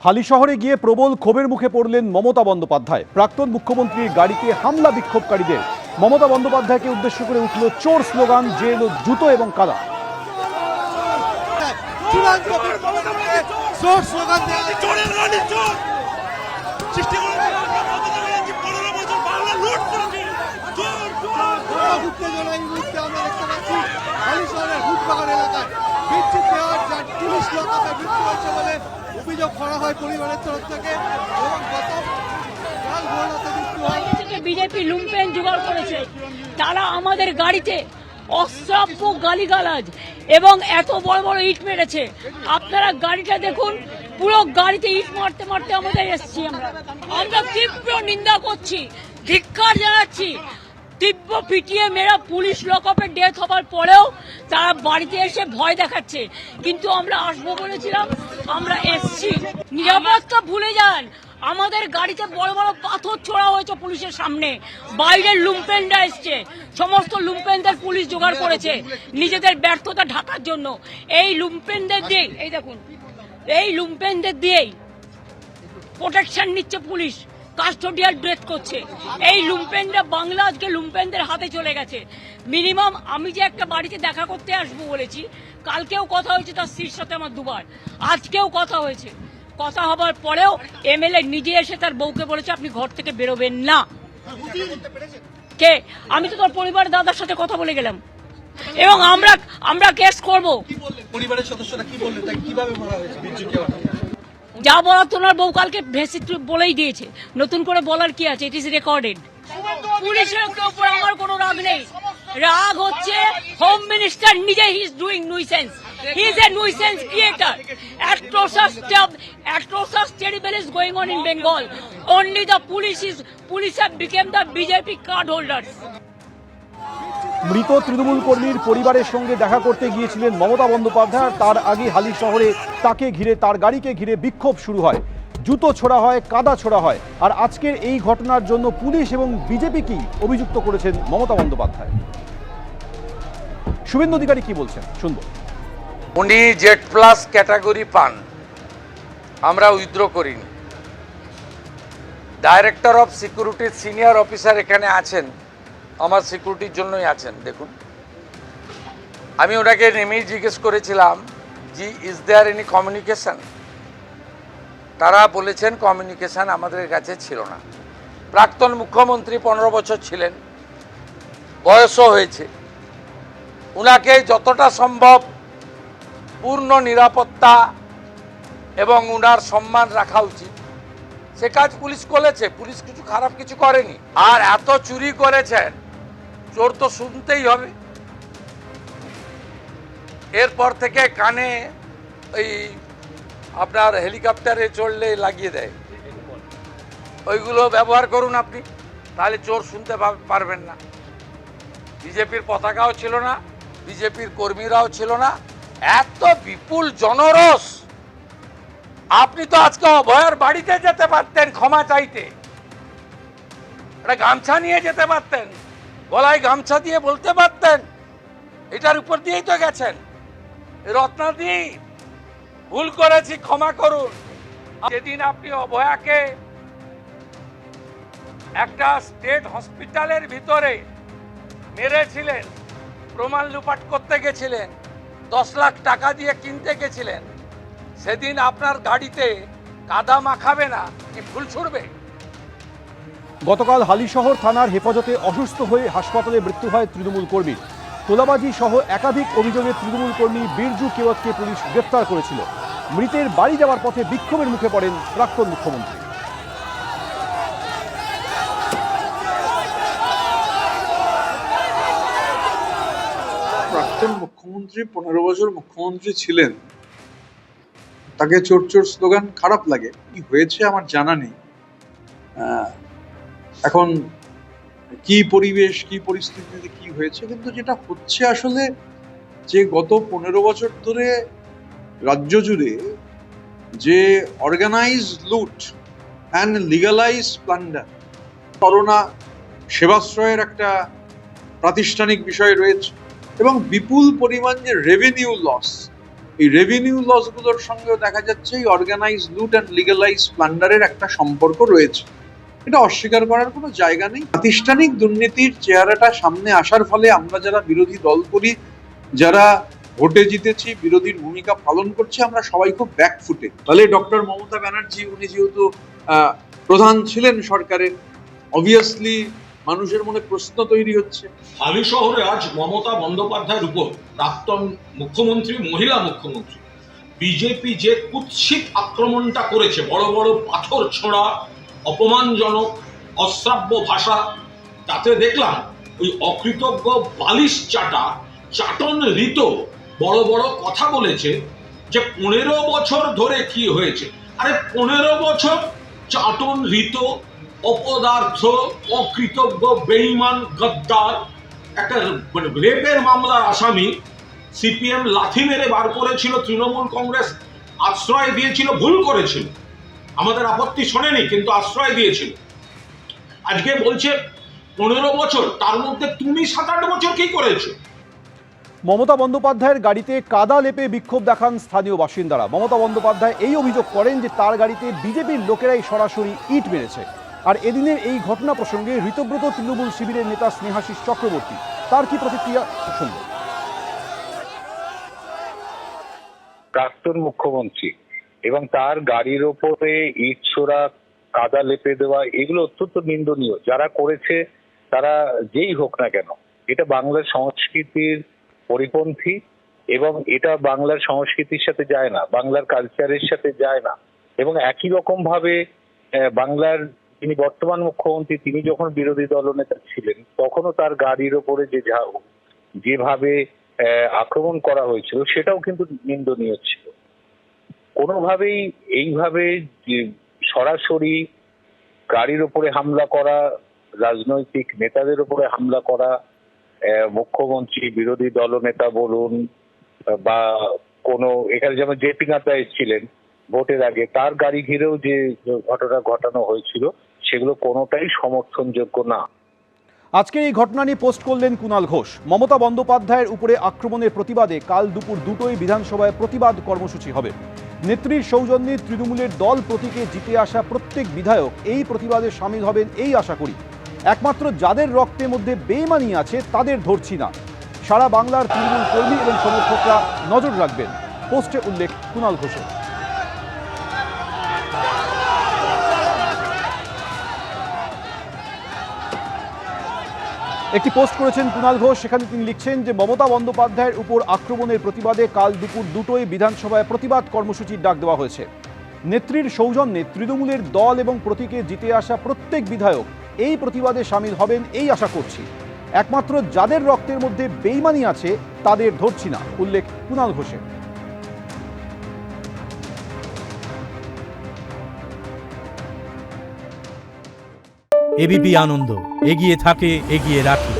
হালিশহরে গিয়ে প্রবল ক্ষোভের মুখে পড়লেন মমতা বন্দ্যোপাধ্যায়। প্রাক্তন মুখ্যমন্ত্রীর গাড়িতে হামলা বিক্ষোভকারীদের। মমতা বন্দ্যোপাধ্যায়কে উদ্দেশ্য করে উঠল চোর স্লোগান, যে এলো জুতো এবং কাদা। অভিযোগ করা হয় পরিবারের তরফ থেকে বিজেপি লুম্পেন জোগাড় করেছে। তারা আমাদের গাড়িতে অশ্রাব্য গালিগালাজ এবং এত বড় বড় ইট মেরেছে। আপনারা গাড়িটা দেখুন, পুরো গাড়িতে ইট মারতে মারতে আমাদের এসেছি। আমরা তীব্র নিন্দা করছি, ধিক্কার জানাচ্ছি। তীব্র পিটিয়ে মেরা পুলিশ লকআপে ডেথ হবার পরেও তারা বাড়িতে এসে ভয় দেখাচ্ছে। কিন্তু আমরা আসবো বলেছিলাম, আমরা এসছি। নিরাপত্তা ভুলে যান। আমাদের গাড়িতে বড় বড় পাথর ছোড়া হয়েছে পুলিশের সামনে। বাইরের লুম্পেনরা এসছে, সমস্ত লুম্পেনদের পুলিশ জোগাড় করেছে নিজেদের ব্যর্থতা ঢাকার জন্য। এই লুম্পেনদের দিয়ে, এই দেখুন, এই লুম্পেনদের দিয়েই প্রোটেকশন নিচ্ছে পুলিশ, কাস্টোডিয়াল ড্রেস করছে। এই লুম্পেনরা বাংলা আজকে লুম্পেনদের হাতে চলে গেছে। মিনিমাম আমি যে একটা বাড়িতে দেখা করতে আসবো বলেছি, কালকেও কথা হয়েছে তার স্ত্রীর সাথে আমার দুবার, আজকেও কথা হয়েছে। কথা হবার পরেও এমএলএ নিজে এসে তার বউকে বলেছে আপনি ঘর থেকে বেরোবেন না। কে? আমি তো তোর পরিবার দাদার সাথে কথা বলে গেলাম এবং আমরা কেস করব। পরিবারের সদস্যরা কি বললেন, তাই কিভাবে মারা হয়েছে? যা বলার তোমার বউ কালকে ভেসে বলেই দিয়েছে, নতুন করে বলার কি আছে? It is recorded. পুলিশের উপর আমার কোনো রাগ নেই। রাগ হচ্ছে হোম মিনিস্টার নিজে, he is doing nuisance. He is a nuisance creator. Atrocious terrible is going on in Bengal. Only the police have become the BJP card holders. মৃত তৃণমূল কর্মীর পরিবারের সঙ্গে দেখা করতে গিয়েছিলেন মমতা বন্দ্যোপাধ্যায়। তার আগে হালিশহরে তাকে ঘিরে, তার গাড়িকে ঘিরে বিক্ষোভ শুরু হয়, জুতো ছোড়া হয়, কাদা ছোড়া হয়। আর আজকের এই ঘটনার জন্য পুলিশ এবং বিজেপিকেই অভিযুক্ত করেছেন মমতা বন্দ্যোপাধ্যায়। শুভেন্দু অধিকারী কি বলছেন শুনবো। উনি জেড প্লাস ক্যাটাগরি পান, আমরা উইথড্র করিনি। ডাইরেক্টর অফ সিকিউরিটির সিনিয়র অফিসার এখানে আছেন, আমার সিকিউরিটির জন্যই আছেন। দেখুন, আমি ওনাকে নেমেই জিজ্ঞেস করেছিলাম জি ইজ দেয়ার এনি কমিউনিকেশন। তারা বলেছেন কমিউনিকেশন আমাদের কাছে ছিল না। প্রাক্তন মুখ্যমন্ত্রী 15 বছর ছিলেন, বয়সও হয়েছে। ওনাকে যতটা সম্ভব পূর্ণ নিরাপত্তা এবং উনার সম্মান রাখা উচিত, সে কাজ পুলিশ করেছে। পুলিশ কিছু খারাপ কিছু করেনি। আর এত চুরি করেছেন, চোর তো শুনতেই হবে। এরপর থেকে কানে ওই আপনার হেলিকপ্টারে চড়লে লাগিয়ে দেয়, ওইগুলো ব্যবহার করুন আপনি, তাহলে চোর শুনতে পারবেন না। বিজেপির পতাকাও ছিল না, বিজেপির কর্মীরাও ছিল না। এত বিপুল জনরস, আপনি তো আজকে অভয়ের বাড়িতে যেতে পারতেন ক্ষমা চাইতে, একটা গামছা নিয়ে যেতে পারতেন, গলায় গামছা দিয়ে বলতে পারতেন এটার উপর দিয়েই তো গেছেন, রত্নাদি ভুল করেছি ক্ষমা করুন। যেদিন আপনি অভয়াকে একটা স্টেট হসপিটালের ভিতরে মেরেছিলেন, প্রমাণ লুপাট করতে গেছিলেন, 10 লাখ টাকা দিয়ে কিনতে গেছিলেন, সেদিন আপনার গাড়িতে কাদা মাখাবে না কি ফুল ছুড়বে? গতকাল হালিশহর থানার হেফাজতে অসুস্থ হয়ে হাসপাতালে মৃত্যু হয় তৃণমূল কর্মীর। তোলাবাজি সহ একাধিক অভিযোগে তৃণমূল কর্মী বীরজু কেওয়াতকে পুলিশ গ্রেফতার করেছিল। মৃতের বাড়ি যাওয়ার পথে বিক্ষোভের মুখে পড়েন প্রাক্তন মুখ্যমন্ত্রী। প্রাক্তন মুখ্যমন্ত্রী 15 বছর মুখ্যমন্ত্রী ছিলেন, তাকে চোর চোর স্লোগান খারাপ লাগে। কি হয়েছে আমার জানা নেই। এখন কি পরিবেশ, কি পরিস্থিতিতে কি হয়েছে, কিন্তু যেটা হচ্ছে আসলে যে গত 15 বছর ধরে রাজ্য জুড়ে যে অর্গানাইজ লুট অ্যান্ড লিগালাইজ প্লান্ডার, করোনা সেবাশ্রয়ের একটা প্রাতিষ্ঠানিক বিষয় রয়েছে এবং বিপুল পরিমাণ যে রেভিনিউ লস, এই রেভিনিউ লসগুলোর সঙ্গেও দেখা যাচ্ছে এই অর্গানাইজ লুট অ্যান্ড লিগালাইজ প্লান্ডারের একটা সম্পর্ক রয়েছে। এটা অস্বীকার করার কোনো জায়গা নেই। প্রাতিষ্ঠানিক দুর্নীতির চেহারাটা সামনে আসার ফলে আমরা যারা বিরোধী দল করি, যারা ভোটে জিতেছি, বিরোধীর ভূমিকা পালন করছি, আমরা সবাই খুব ব্যাকফুটে। তাহলে ডক্টর মমতা ব্যানার্জি উনি যেহেতু প্রধান ছিলেন সরকারের, অবভিয়াসলি মানুষের মনে প্রশ্ন তৈরি হচ্ছে। হালি শহরে আজ মমতা বন্দ্যোপাধ্যায়ের উপর প্রাক্তন মুখ্যমন্ত্রী, মহিলা মুখ্যমন্ত্রী, বিজেপি যে কুৎসিত আক্রমণটা করেছে, বড় বড় পাথর ছোঁড়া, অপমানজনক অশ্রাব্য ভাষা, তাতে দেখলাম ওই অকৃতজ্ঞ বালিশ চাটন ঋত বড় বড় কথা বলেছে যে 15 বছর ধরে কি হয়েছে। আরে 15 বছর চাটন ঋত, অপদার্থ, অকৃতজ্ঞ, বেঈমান, গদ্দার, একটা রেপের মামলার আসামি সিপিএম লাথি মেরে বার করেছিল, তৃণমূল কংগ্রেস আশ্রয় দিয়েছিল, ভুল করেছিল, আমাদের আপত্তি শোনেনি, কিন্তু আশ্রয় দিয়েছিল। আজকে বলছে 15 বছর, তার মধ্যে তুমি 7-8 বছর কি করেছো? মমতা বন্দ্যোপাধ্যায়ের গাড়িতে কাদা লেপে বিক্ষোভ দেখান স্থানীয় বাসিন্দারা। মমতা বন্দ্যোপাধ্যায় এই অভিযোগ করেন যে তার গাড়িতে বিজেপির লোকেরাই সরাসরি ইট মেরেছে। আর এদিনের এই ঘটনা প্রসঙ্গে ঋতব্রত তৃণমূল শিবিরের নেতা স্নেহাশিস চক্রবর্তী, তার কি প্রতিক্রিয়া শুনব। প্রাক্তন মুখ্যমন্ত্রী এবং তার গাড়ির ওপরে ইট ছোড়া, কাদা লেপে দেওয়া, এগুলো অত্যন্ত নিন্দনীয়। যারা করেছে তারা যেই হোক না কেন, এটা বাংলার সংস্কৃতির পরিপন্থী এবং এটা বাংলার সংস্কৃতির সাথে যায় না, বাংলার কালচারের সাথে যায় না। এবং একই রকম ভাবে বাংলার যিনি বর্তমান মুখ্যমন্ত্রী, তিনি যখন বিরোধী দলনেতা ছিলেন তখনও তার গাড়ির ওপরে যেভাবে আক্রমণ করা হয়েছিল সেটাও কিন্তু নিন্দনীয় ছিল। কোনোভাবেই এইভাবে সরাসরি গাড়ির ওপরে হামলা করা, রাজনৈতিক নেতাদের উপরে হামলা করা, মুখ্যমন্ত্রী, বিরোধী দলনেতা বলুন বা কোনো, এখানে যেমন জেপি নাড্ডা ছিলেন ভোটের আগে, তার গাড়ি ঘিরেও যে ঘটনা ঘটানো হয়েছিল সেগুলো কোনোটাই সমর্থনযোগ্য না। আজকে এই ঘটনা নিয়ে পোস্ট করলেন কুণাল ঘোষ। মমতা বন্দ্যোপাধ্যায়ের উপরে আক্রমণের প্রতিবাদে কাল দুপুর 2টোয় বিধানসভায় প্রতিবাদ কর্মসূচি হবে। নেত্রীর সৌজন্যে তৃণমূলের দল প্রতীকে জিতে আসা প্রত্যেক বিধায়ক এই প্রতিবাদে সামিল হবেন এই আশা করি। একমাত্র যাদের রক্তের মধ্যে বেইমানি আছে তাদের ধরছি না। সারা বাংলার তৃণমূল কর্মী এবং সমর্থকরা নজর রাখবেন, পোস্টে উল্লেখ কুণাল ঘোষের। একটি পোস্ট করেছেন কুণাল ঘোষ, সেখানে তিনি লিখছেন যে মমতা বন্দ্যোপাধ্যায়ের উপর আক্রমণের প্রতিবাদে কাল দুপুর 2টোয় বিধানসভায় প্রতিবাদ কর্মসূচির ডাক দেওয়া হয়েছে। নেত্রীর সৌজন্যে তৃণমূলের দল এবং প্রতীকে জিতে আসা প্রত্যেক বিধায়ক এই প্রতিবাদে সামিল হবেন এই আশা করছি। একমাত্র যাদের রক্তের মধ্যে বেইমানি আছে তাদের ধরছি না, উল্লেখ কুণাল ঘোষের। এবিপি আনন্দ, এগিয়ে থাকে, এগিয়ে রাখে।